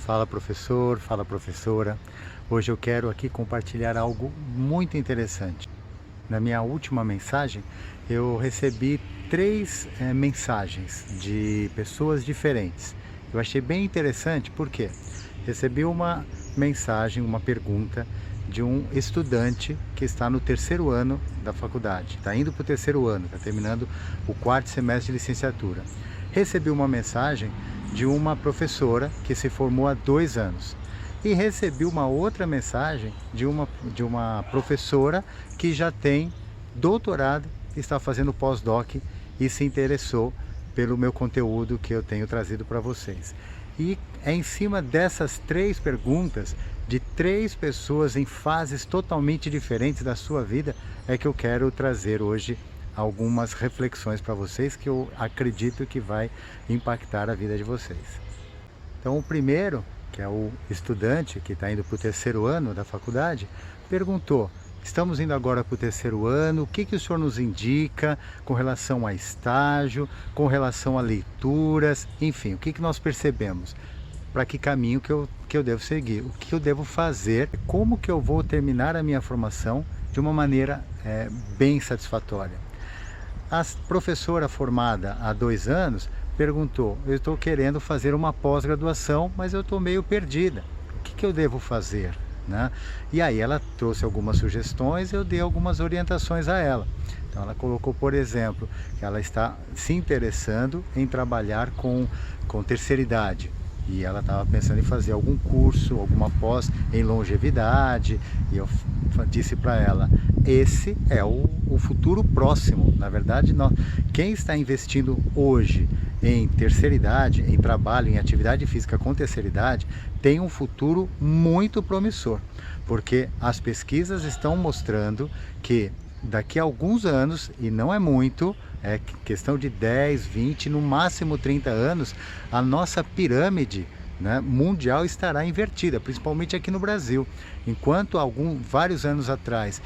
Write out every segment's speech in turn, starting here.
Fala professor, fala professora. Hoje eu quero aqui compartilhar algo muito interessante. Na minha última mensagem, eu recebi três mensagens de pessoas diferentes. Eu achei bem interessante porque recebi uma mensagem, uma pergunta de um estudante que está no terceiro ano da faculdade. Está indo para o terceiro ano, está terminando o quarto semestre de licenciatura. Recebi uma mensagem de uma professora que se formou há 2 anos. E recebi uma outra mensagem de uma professora que já tem doutorado, está fazendo pós-doc e se interessou pelo meu conteúdo que eu tenho trazido para vocês. E é em cima dessas três perguntas, de três pessoas em fases totalmente diferentes da sua vida, é que eu quero trazer hoje algumas reflexões para vocês que eu acredito que vai impactar a vida de vocês. Então o primeiro, que é o estudante que está indo para o terceiro ano da faculdade, perguntou: estamos indo agora para o terceiro ano, o que o senhor nos indica com relação a estágio, com relação a leituras, enfim, o que nós percebemos? Para que caminho que eu devo seguir, o que eu devo fazer, como que eu vou terminar a minha formação de uma maneira bem satisfatória. A professora formada há 2 anos perguntou: eu estou querendo fazer uma pós-graduação, mas eu estou meio perdida, o que eu devo fazer? Né? E aí ela trouxe algumas sugestões e eu dei algumas orientações a ela. Então ela colocou, por exemplo, que ela está se interessando em trabalhar com terceira idade. E ela estava pensando em fazer algum curso, alguma pós em longevidade, e eu disse para ela: esse é o futuro próximo. Na verdade, quem está investindo hoje em terceira idade, em trabalho, em atividade física com terceira idade, tem um futuro muito promissor, porque as pesquisas estão mostrando que daqui a alguns anos, e não é muito, é questão de 10, 20, no máximo 30 anos, a nossa pirâmide, né, mundial estará invertida, principalmente aqui no Brasil. Enquanto vários anos atrás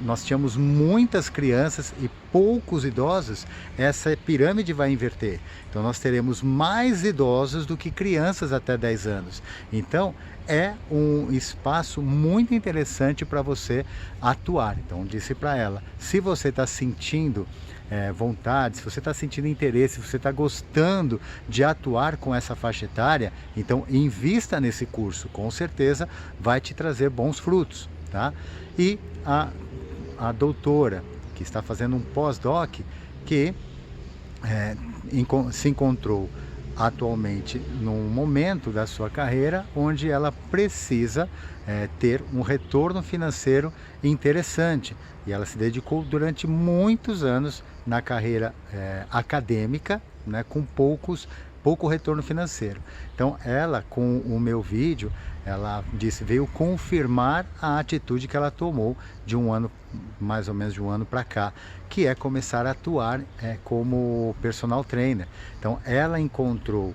nós tínhamos muitas crianças e poucos idosos, essa pirâmide vai inverter. Então nós teremos mais idosos do que crianças até 10 anos. Então é um espaço muito interessante para você atuar. Então disse para ela: se você está sentindo vontade, se você está sentindo interesse, se você está gostando de atuar com essa faixa etária, então invista nesse curso, com certeza vai te trazer bons frutos, tá? E a doutora que está fazendo um pós-doc, que se encontrou atualmente num momento da sua carreira onde ela precisa ter um retorno financeiro interessante, e ela se dedicou durante muitos anos na carreira acadêmica, né, com pouco retorno financeiro. Então ela, com o meu vídeo, ela disse, veio confirmar a atitude que ela tomou de mais ou menos de um ano para cá, que é começar a atuar como personal trainer. Então ela encontrou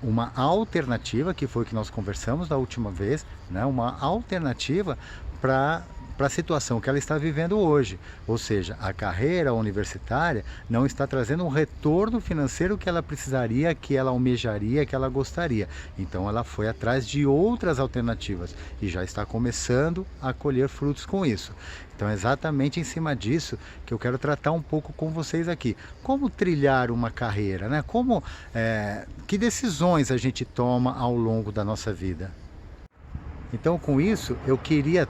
uma alternativa, que foi o que nós conversamos da última vez, né, uma alternativa para a situação que ela está vivendo hoje, ou seja, a carreira universitária não está trazendo um retorno financeiro que ela precisaria, que ela almejaria, que ela gostaria. Então ela foi atrás de outras alternativas e já está começando a colher frutos com isso. Então é exatamente em cima disso que eu quero tratar um pouco com vocês aqui. Como trilhar uma carreira, né? Que decisões a gente toma ao longo da nossa vida? Então, com isso,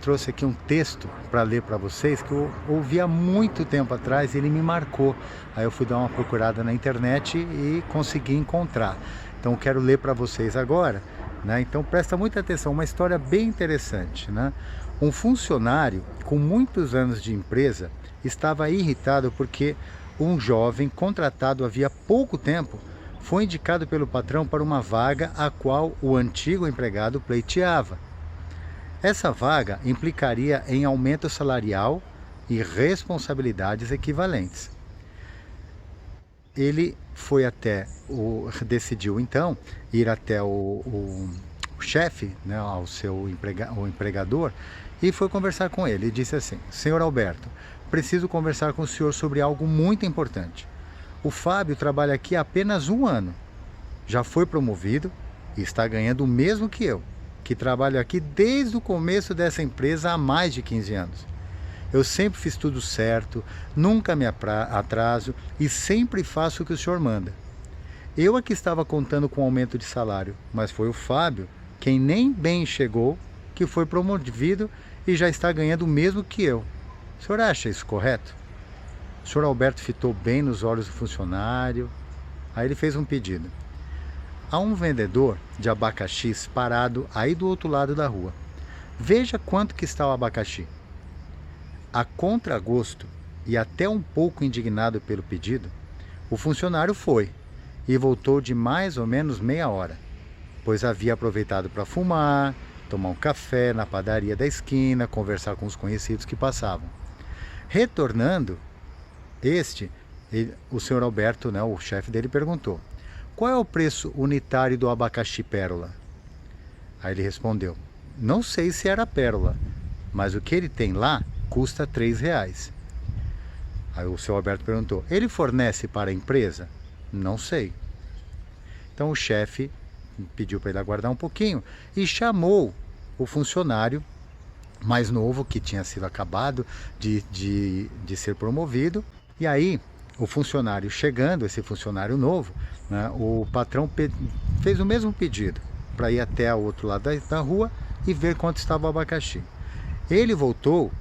trouxe aqui um texto para ler para vocês, que eu ouvi há muito tempo atrás e ele me marcou. Aí eu fui dar uma procurada na internet e consegui encontrar. Então, eu quero ler para vocês agora, né? Então, presta muita atenção, uma história bem interessante, né? Um funcionário com muitos anos de empresa estava irritado porque um jovem contratado havia pouco tempo foi indicado pelo patrão para uma vaga a qual o antigo empregado pleiteava. Essa vaga implicaria em aumento salarial e responsabilidades equivalentes. Ele decidiu então ir até o chefe, né, o empregador, e foi conversar com ele. E disse assim: senhor Alberto, preciso conversar com o senhor sobre algo muito importante. O Fábio trabalha aqui há apenas 1 ano. Já foi promovido, e está ganhando o mesmo que eu, que trabalho aqui desde o começo dessa empresa há mais de 15 anos. Eu sempre fiz tudo certo, nunca me atraso e sempre faço o que o senhor manda. Eu aqui estava contando com aumento de salário, mas foi o Fábio, quem nem bem chegou, que foi promovido e já está ganhando o mesmo que eu. O senhor acha isso correto? O senhor Alberto fitou bem nos olhos do funcionário. Aí ele fez um pedido. Há um vendedor de abacaxis parado aí do outro lado da rua. Veja quanto que está o abacaxi. A contragosto e até um pouco indignado pelo pedido, o funcionário foi e voltou de mais ou menos meia hora, pois havia aproveitado para fumar, tomar um café na padaria da esquina, conversar com os conhecidos que passavam. Retornando, o senhor Alberto, o chefe dele, perguntou: qual é o preço unitário do abacaxi pérola? Aí ele respondeu: não sei se era pérola, mas o que ele tem lá custa R$3. Aí o senhor Alberto perguntou: ele fornece para a empresa? Não sei. Então o chefe pediu para ele aguardar um pouquinho e chamou o funcionário mais novo, que tinha sido acabado de ser promovido. E aí o funcionário chegando, esse funcionário novo, o patrão fez o mesmo pedido para ir até o outro lado da rua e ver quanto estava o abacaxi. Ele voltou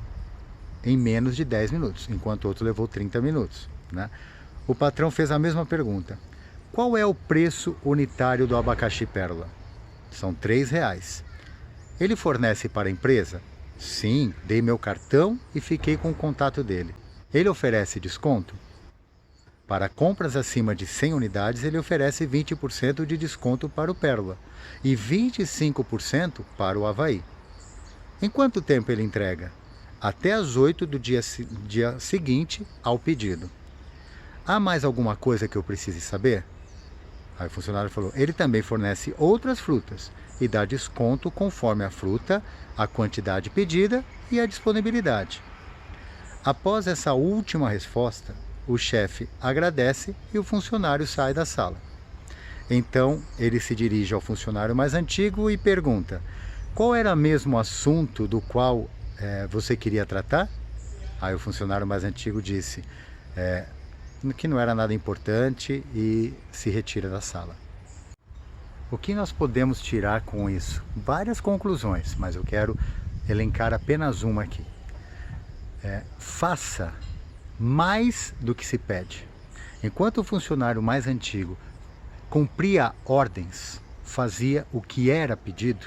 em menos de 10 minutos, enquanto o outro levou 30 minutos. O patrão fez a mesma pergunta: qual é o preço unitário do abacaxi pérola? São R$3. Ele fornece para a empresa? Sim, dei meu cartão e fiquei com o contato dele. Ele oferece desconto? Para compras acima de 100 unidades, ele oferece 20% de desconto para o pérola e 25% para o Havaí. Em quanto tempo ele entrega? Até às 8 do dia seguinte ao pedido. Há mais alguma coisa que eu precise saber? Aí o funcionário falou: ele também fornece outras frutas e dá desconto conforme a fruta, a quantidade pedida e a disponibilidade. Após essa última resposta, o chefe agradece e o funcionário sai da sala. Então ele se dirige ao funcionário mais antigo e pergunta: qual era mesmo o assunto do qual você queria tratar? Aí o funcionário mais antigo disse que não era nada importante e se retira da sala. O que nós podemos tirar com isso? Várias conclusões, mas eu quero elencar apenas uma aqui. Faça mais do que se pede. Enquanto o funcionário mais antigo cumpria ordens, fazia o que era pedido,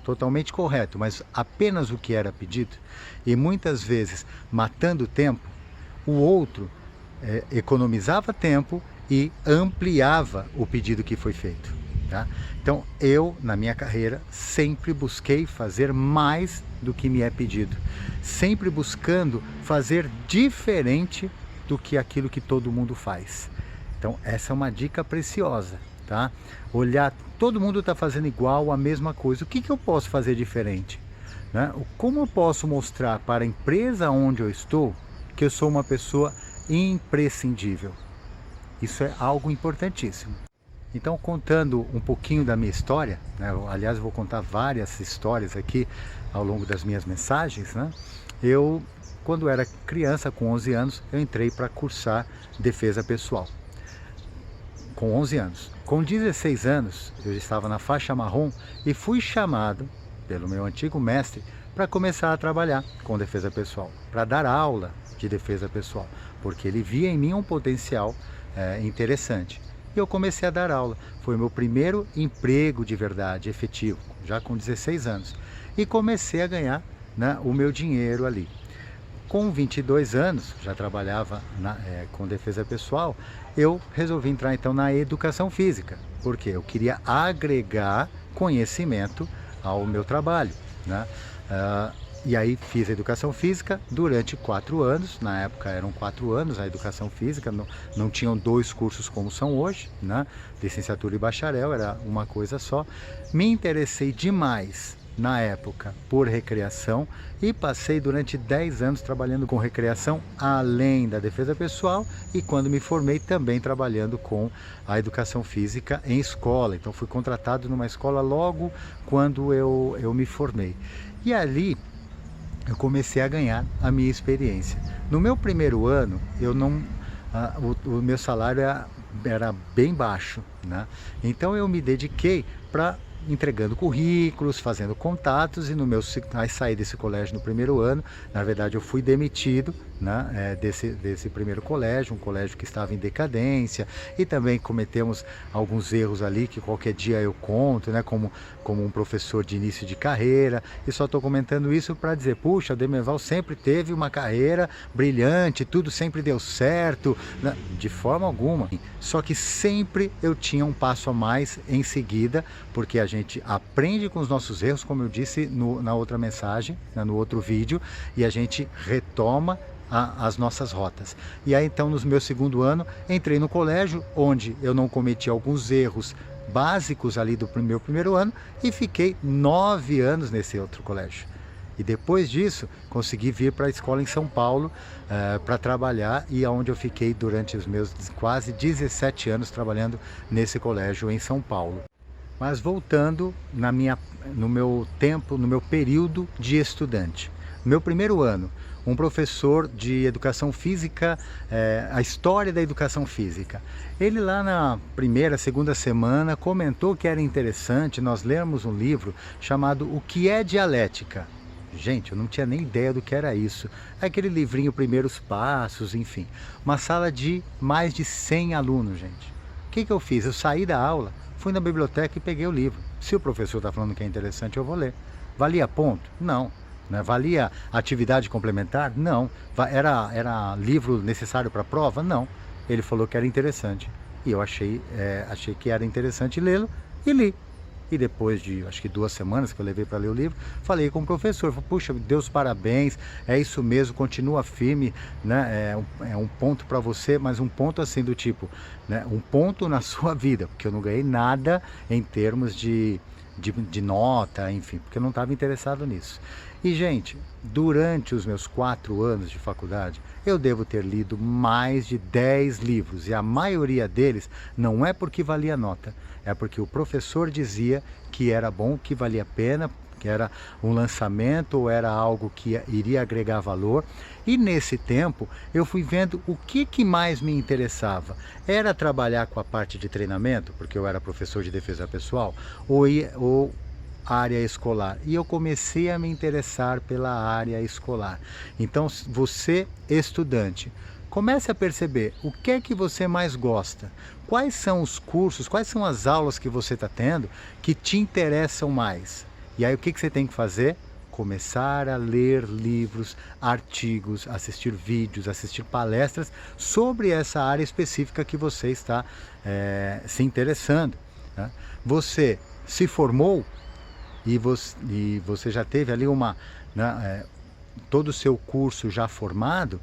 totalmente correto, mas apenas o que era pedido, e muitas vezes matando tempo, o outro economizava tempo e ampliava o pedido que foi feito. Tá? Então eu, na minha carreira, sempre busquei fazer mais do que me é pedido, sempre buscando fazer diferente do que aquilo que todo mundo faz. Então essa é uma dica preciosa, tá? Olhar, todo mundo está fazendo igual, a mesma coisa, o que eu posso fazer diferente? Como eu posso mostrar para a empresa onde eu estou que eu sou uma pessoa imprescindível? Isso é algo importantíssimo. Então, contando um pouquinho da minha história, aliás, eu vou contar várias histórias aqui ao longo das minhas mensagens, eu, quando era criança, com 11 anos, eu entrei para cursar defesa pessoal. Com 11 anos. Com 16 anos, eu estava na faixa marrom e fui chamado pelo meu antigo mestre para começar a trabalhar com defesa pessoal, para dar aula de defesa pessoal, porque ele via em mim um potencial interessante. E eu comecei a dar aula. Foi o meu primeiro emprego de verdade, efetivo, já com 16 anos. E comecei a ganhar o meu dinheiro ali. Com 22 anos, já trabalhava com defesa pessoal, eu resolvi entrar então na educação física, porque eu queria agregar conhecimento ao meu trabalho. E aí fiz educação física durante 4 anos, na época eram 4 anos a educação física, não tinham 2 cursos como são hoje, licenciatura e bacharel, era uma coisa só. Me interessei demais na época por recreação e passei durante 10 anos trabalhando com recreação, além da defesa pessoal, e quando me formei também trabalhando com a educação física em escola. Então fui contratado numa escola logo quando eu me formei. E ali eu comecei a ganhar a minha experiência. No meu primeiro ano, o meu salário era bem baixo, né? Então eu me dediquei para entregando currículos, fazendo contatos, e aí saí desse colégio no primeiro ano. Na verdade eu fui demitido, né, desse primeiro colégio, um colégio que estava em decadência, e também cometemos alguns erros ali que qualquer dia eu conto, né, como um professor de início de carreira, e só estou comentando isso para dizer, puxa, o Demerval sempre teve uma carreira brilhante, tudo sempre deu certo, né? De forma alguma, só que sempre eu tinha um passo a mais em seguida, porque a gente aprende com os nossos erros, como eu disse na outra mensagem, né, no outro vídeo, e a gente retoma as nossas rotas. E aí então no meu segundo ano entrei no colégio, onde eu não cometi alguns erros básicos ali do meu primeiro ano, e fiquei 9 anos nesse outro colégio. E depois disso consegui vir para a escola em São Paulo para trabalhar, e onde eu fiquei durante os meus quase 17 anos trabalhando nesse colégio em São Paulo. Mas voltando no meu período de estudante. No meu primeiro ano, um professor de educação física, a história da educação física. Ele lá na primeira, segunda semana comentou que era interessante nós lermos um livro chamado O que é Dialética. Gente, eu não tinha nem ideia do que era isso. Aquele livrinho Primeiros Passos, enfim. Uma sala de mais de 100 alunos, gente. O que eu fiz? Eu saí da aula, fui na biblioteca e peguei o livro. Se o professor está falando que é interessante, eu vou ler. Valia ponto? Não. Né? Valia atividade complementar? Não. Era livro necessário para a prova? Não. Ele falou que era interessante. E eu achei que era interessante lê-lo e li. E depois de, acho que 2 semanas que eu levei para ler o livro, falei com o professor, falei, puxa, Deus, parabéns, é isso mesmo, continua firme, né? É um ponto para você, mas um ponto assim do tipo, né? Um ponto na sua vida, porque eu não ganhei nada em termos de nota, enfim, porque eu não estava interessado nisso. E, gente, durante os meus 4 anos de faculdade, eu devo ter lido mais de 10 livros, e a maioria deles não é porque valia nota, é porque o professor dizia que era bom, que valia a pena, que era um lançamento ou era algo que iria agregar valor. E nesse tempo eu fui vendo o que mais me interessava. Era trabalhar com a parte de treinamento, porque eu era professor de defesa pessoal, ou área escolar, e eu comecei a me interessar pela área escolar. Então você, estudante, comece a perceber o que é que você mais gosta, quais são os cursos, quais são as aulas que você está tendo que te interessam mais. E aí o que você tem que fazer? Começar a ler livros, artigos, assistir vídeos, assistir palestras sobre essa área específica que você está se interessando, né? Você se formou e você já teve ali todo o seu curso já formado.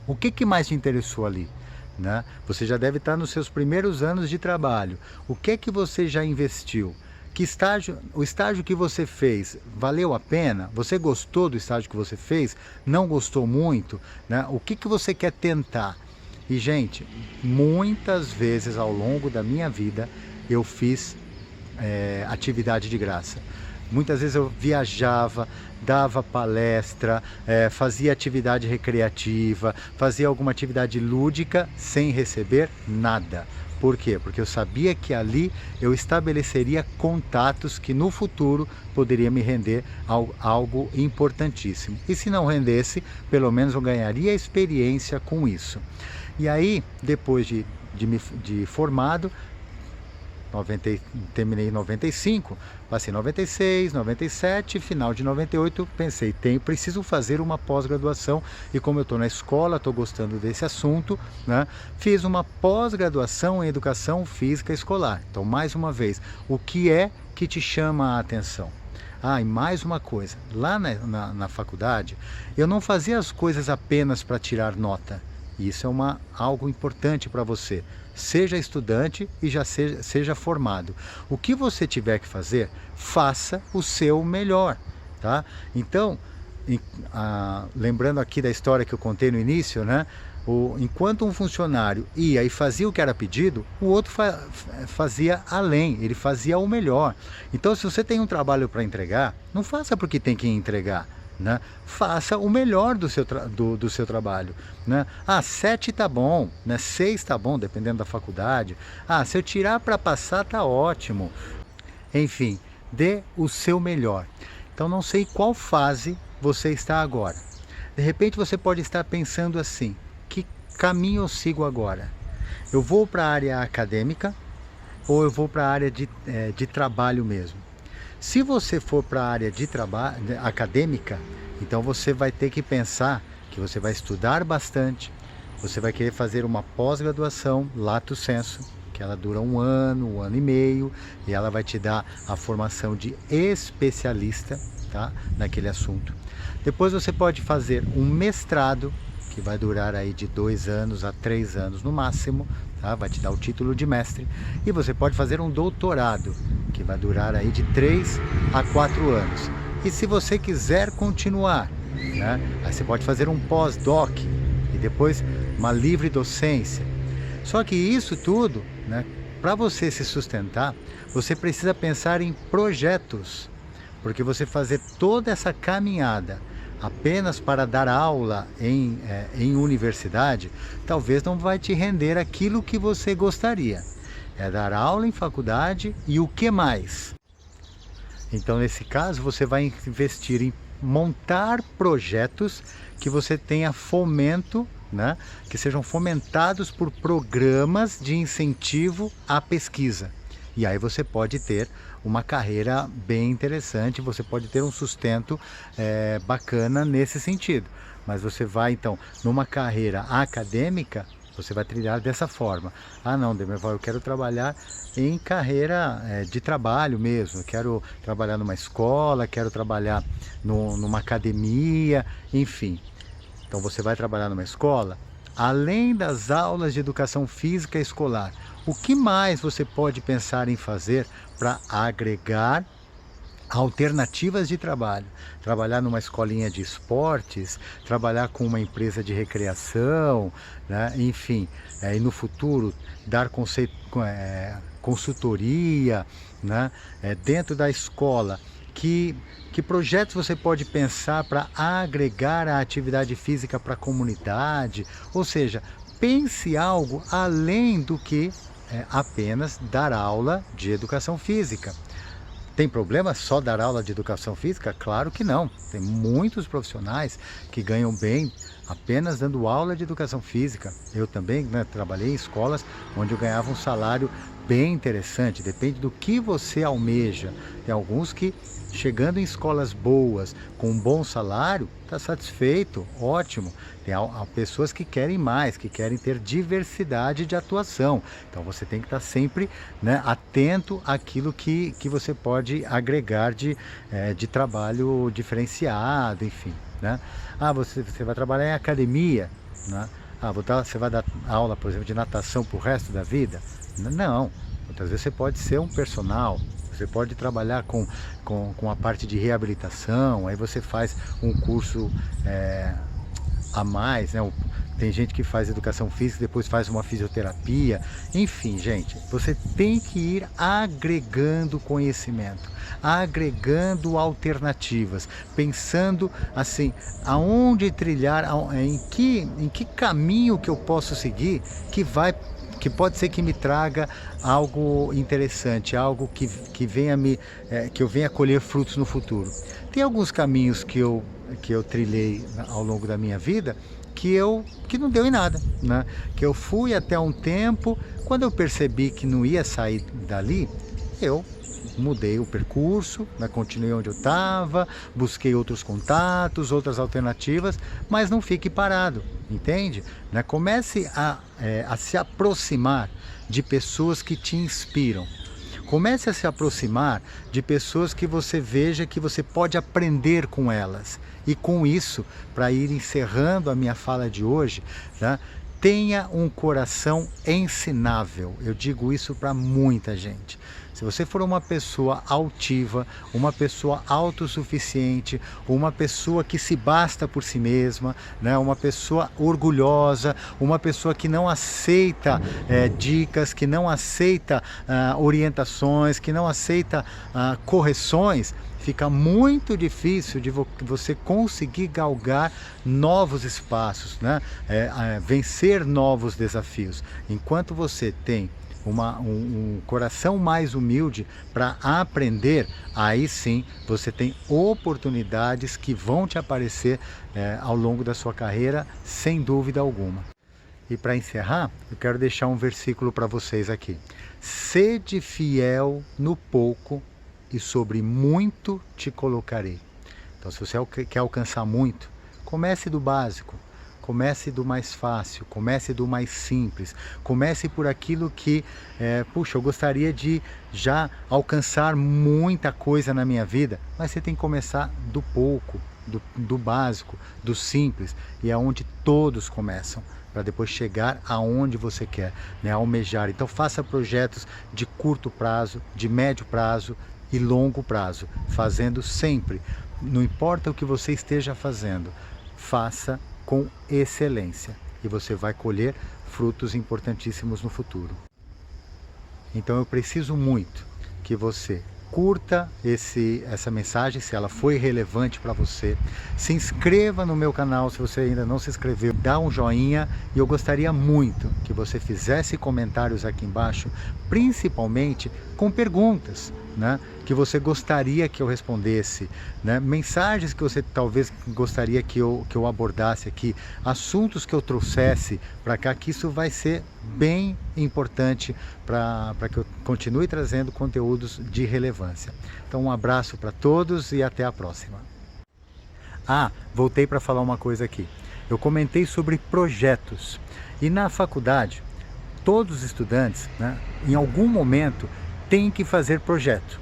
O que mais te interessou ali, né? Você já deve estar nos seus primeiros anos de trabalho. O que você já investiu? O estágio que você fez, valeu a pena? Você gostou do estágio que você fez? Não gostou muito, né? O que você quer tentar? E, gente, muitas vezes ao longo da minha vida eu fiz atividade de graça. Muitas vezes eu viajava, dava palestra, fazia atividade recreativa, fazia alguma atividade lúdica sem receber nada. Por quê? Porque eu sabia que ali eu estabeleceria contatos que no futuro poderia me render algo importantíssimo. E se não rendesse, pelo menos eu ganharia experiência com isso. E aí, depois de formado, terminei em 95, passei em 96, 97, final de 98, pensei, preciso fazer uma pós-graduação, e como eu estou na escola, estou gostando desse assunto, né? Fiz uma pós-graduação em Educação Física Escolar. Então, mais uma vez, o que é que te chama a atenção? E mais uma coisa, lá na faculdade, eu não fazia as coisas apenas para tirar nota. E isso é algo importante para você. Seja estudante e já seja formado. O que você tiver que fazer, faça o seu melhor, tá? Então, lembrando aqui da história que eu contei no início, né? Enquanto um funcionário ia e fazia o que era pedido, o outro fazia além, ele fazia o melhor. Então, se você tem um trabalho para entregar, não faça porque tem que entregar, né? Faça o melhor do seu trabalho, né? 7 tá bom, né? 6 tá bom, dependendo da faculdade. Se eu tirar para passar tá ótimo. Enfim, dê o seu melhor. Então, não sei qual fase você está agora. De repente você pode estar pensando assim: que caminho eu sigo agora? Eu vou para a área acadêmica ou eu vou para a área de trabalho mesmo? Se você for para a área de trabalho acadêmica, então você vai ter que pensar que você vai estudar bastante, você vai querer fazer uma pós-graduação, lato sensu, que ela dura 1 ano e meio, e ela vai te dar a formação de especialista, tá, naquele assunto. Depois você pode fazer um mestrado, que vai durar aí de 2 anos a 3 anos no máximo, tá? Vai te dar o título de mestre. E você pode fazer um doutorado, que vai durar aí de 3 a 4 anos. E se você quiser continuar, né, aí você pode fazer um pós-doc e depois uma livre docência. Só que isso tudo, né, para você se sustentar, você precisa pensar em projetos, porque você fazer toda essa caminhada apenas para dar aula em universidade, talvez não vai te render aquilo que você gostaria. É dar aula em faculdade e o que mais? Então, nesse caso, você vai investir em montar projetos que você tenha fomento, né? Que sejam fomentados por programas de incentivo à pesquisa. E aí você pode ter uma carreira bem interessante, você pode ter um sustento bacana nesse sentido. Mas você vai, então, numa carreira acadêmica, você vai trilhar dessa forma. Não, Demerval, eu quero trabalhar em carreira de trabalho mesmo. Eu quero trabalhar numa escola, quero trabalhar numa academia, enfim. Então você vai trabalhar numa escola, além das aulas de educação física escolar. O que mais você pode pensar em fazer para agregar alternativas de trabalho? Trabalhar numa escolinha de esportes, trabalhar com uma empresa de recreação, né? Enfim, e no futuro dar consultoria, né? Dentro da escola. Que projetos você pode pensar para agregar a atividade física para a comunidade? Ou seja, pense algo além do que apenas dar aula de educação física. Tem problema só dar aula de educação física? Claro que não. Tem muitos profissionais que ganham bem apenas dando aula de educação física. Eu também, né, trabalhei em escolas onde eu ganhava um salário bem interessante. Depende do que você almeja. Tem alguns que, chegando em escolas boas, com um bom salário, está satisfeito, ótimo. Tem pessoas que querem mais, que querem ter diversidade de atuação. Então você tem que estar sempre, né, atento àquilo que você pode agregar de trabalho diferenciado, enfim, né? Você vai trabalhar em academia, né? Você vai dar aula, por exemplo, de natação para o resto da vida? Não, muitas vezes você pode ser um personal. Você pode trabalhar com a parte de reabilitação, aí você faz um curso a mais, né? Tem gente que faz educação física, depois faz uma fisioterapia. Enfim, gente, você tem que ir agregando conhecimento, agregando alternativas, pensando assim, aonde trilhar, em que caminho que eu posso seguir que pode ser que me traga algo interessante, algo que eu venha colher frutos no futuro. Tem alguns caminhos que eu trilhei ao longo da minha vida que não deu em nada, né? Que eu fui até um tempo, quando eu percebi que não ia sair dali, eu mudei o percurso, né? Continuei onde eu estava, busquei outros contatos, outras alternativas, mas não fique parado, entende? Né? Comece a se aproximar de pessoas que te inspiram. Comece a se aproximar de pessoas que você veja que você pode aprender com elas. E com isso, para ir encerrando a minha fala de hoje, né, Tenha um coração ensinável. Eu digo isso para muita gente. Se você for uma pessoa altiva, uma pessoa autossuficiente, uma pessoa que se basta por si mesma, né? Uma pessoa orgulhosa, uma pessoa que não aceita dicas, que não aceita orientações, que não aceita correções, fica muito difícil de você conseguir galgar novos espaços, né? Vencer novos desafios. Enquanto você tem um coração mais humilde para aprender, aí sim você tem oportunidades que vão te aparecer ao longo da sua carreira, sem dúvida alguma. E para encerrar, eu quero deixar um versículo para vocês aqui. Sede fiel no pouco, e sobre muito te colocarei. Então, se você quer alcançar muito, comece do básico, comece do mais fácil, comece do mais simples, comece por aquilo que, puxa, eu gostaria de já alcançar muita coisa na minha vida, mas você tem que começar do pouco, do básico, do simples, e é onde todos começam, para depois chegar aonde você quer, né, almejar. Então faça projetos de curto prazo, de médio prazo e longo prazo, fazendo sempre, não importa o que você esteja fazendo, faça com excelência e você vai colher frutos importantíssimos no futuro. Então eu preciso muito que você curta essa mensagem, se ela foi relevante para você. Se inscreva no meu canal se você ainda não se inscreveu, dá um joinha, e eu gostaria muito que você fizesse comentários aqui embaixo, principalmente com perguntas, né, que você gostaria que eu respondesse, né, mensagens que você talvez gostaria que eu abordasse aqui, assuntos que eu trouxesse para cá, que isso vai ser bem importante para que eu continue trazendo conteúdos de relevância. Então um abraço para todos e até a próxima. Voltei para falar uma coisa aqui. Eu comentei sobre projetos, e na faculdade todos os estudantes, né, em algum momento têm que fazer projeto.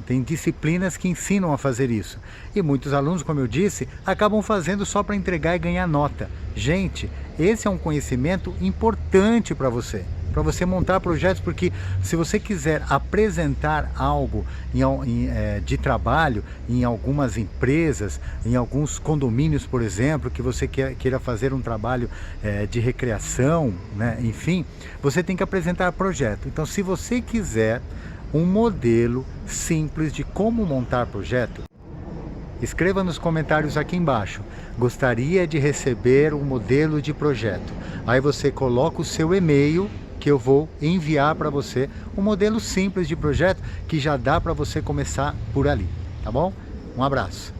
Tem disciplinas que ensinam a fazer isso. E muitos alunos, como eu disse, acabam fazendo só para entregar e ganhar nota. Gente, esse é um conhecimento importante para você montar projetos, porque se você quiser apresentar algo de trabalho em algumas empresas, em alguns condomínios, por exemplo, que você queira fazer um trabalho de recreação, né? Enfim, você tem que apresentar projeto. Então, se você quiser um modelo simples de como montar projeto, escreva nos comentários aqui embaixo. Gostaria de receber um modelo de projeto. Aí você coloca o seu e-mail, que eu vou enviar para você um modelo simples de projeto que já dá para você começar por ali, tá bom? Um abraço.